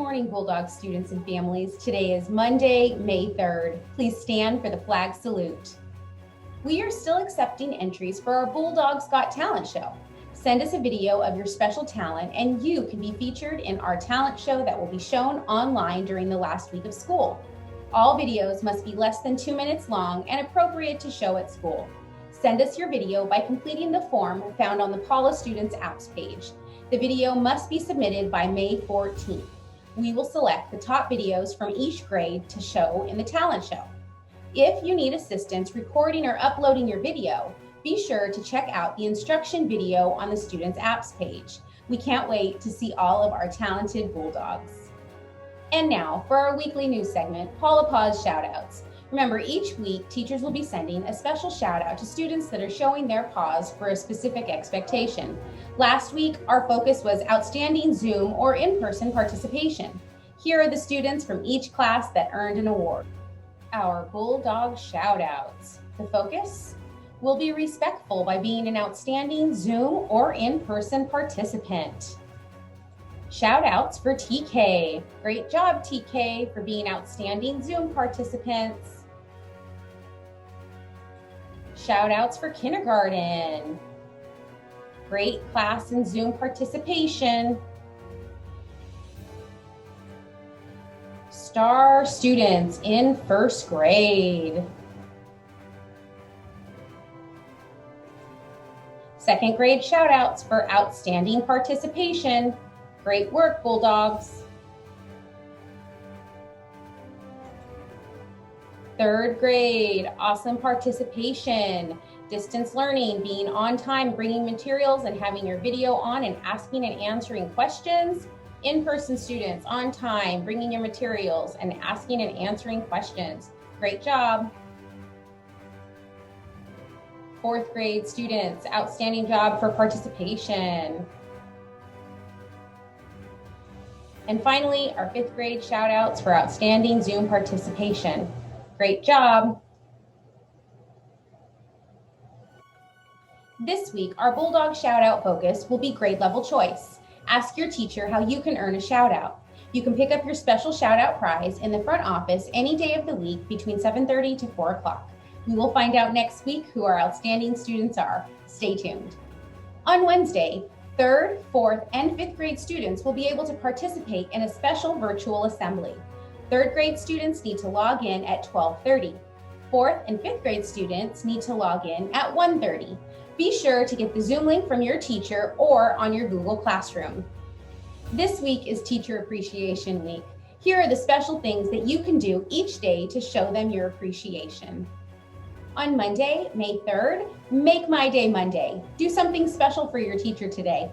morning, Bulldog students and families. Today is Monday, May 3rd. Please stand for the flag salute. We are still accepting entries for our Bulldogs Got Talent show. Send us a video of your special talent and you can be featured in our talent show that will be shown online during the last week of school. All videos must be less than 2 minutes long and appropriate to show at school. Send us your video by completing the form found on the Paula Students Apps page. The video must be submitted by May 14th. We will select the top videos from each grade to show in the talent show. If you need assistance recording or uploading your video, be sure to check out the instruction video on the Students Apps page. We can't wait to see all of our talented Bulldogs. And now for our weekly news segment, Paula Pause Shoutouts. Remember, each week, teachers will be sending a special shout out to students that are showing their pause for a specific expectation. Last week, our focus was outstanding Zoom or in-person participation. Here are the students from each class that earned an award. Our Bulldog shout outs. The focus will be respectful by being an outstanding Zoom or in-person participant. Shout outs for TK. Great job, TK, for being outstanding Zoom participants. Shout outs for kindergarten. Great class and Zoom participation. Star students in first grade. Second grade shout outs for outstanding participation. Great work, Bulldogs. Third grade, awesome participation. Distance learning, being on time, bringing materials and having your video on and asking and answering questions. In-person students, on time, bringing your materials and asking and answering questions. Great job. Fourth grade students, outstanding job for participation. And finally, our fifth grade shout outs for outstanding Zoom participation. Great job. This week, our Bulldog shout out focus will be grade level choice. Ask your teacher how you can earn a shout out. You can pick up your special shout out prize in the front office any day of the week between 7:30 to 4 o'clock. We will find out next week who our outstanding students are. Stay tuned. On Wednesday, 3rd, 4th, and 5th grade students will be able to participate in a special virtual assembly. 3rd grade students need to log in at 12:30. 4th and 5th grade students need to log in at 1:30. Be sure to get the Zoom link from your teacher or on your Google Classroom. This week is Teacher Appreciation Week. Here are the special things that you can do each day to show them your appreciation. On Monday, May 3rd, make My Day Monday. Do something special for your teacher today.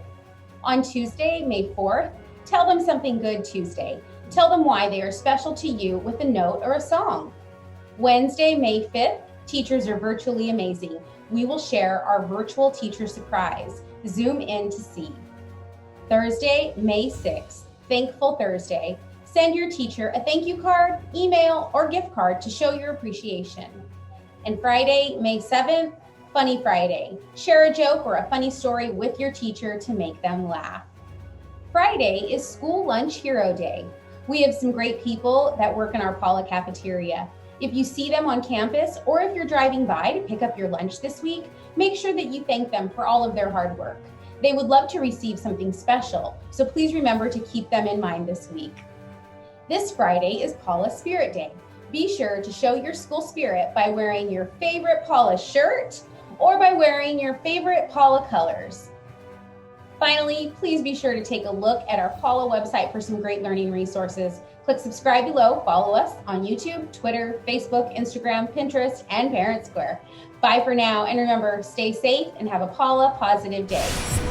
On Tuesday, May 4th, tell them something good Tuesday. Tell them why they are special to you with a note or a song. Wednesday, May 5th, teachers are virtually amazing. We will share our virtual teacher surprise. Zoom in to see. Thursday, May 6th, Thankful Thursday. Send your teacher a thank you card, email, or gift card to show your appreciation. And Friday, May 7th, Funny Friday. Share a joke or a funny story with your teacher to make them laugh. Friday is School Lunch Hero Day. We have some great people that work in our Palla cafeteria. If you see them on campus or if you're driving by to pick up your lunch this week, make sure that you thank them for all of their hard work. They would love to receive something special, so please remember to keep them in mind this week. This Friday is Paula Spirit Day. Be sure to show your school spirit by wearing your favorite Paula shirt or by wearing your favorite Paula colors. Finally, please be sure to take a look at our Paula website for some great learning resources. Click subscribe below, follow us on YouTube, Twitter, Facebook, Instagram, Pinterest, and Parent Square. Bye for now, and remember, stay safe and have a Paula positive day.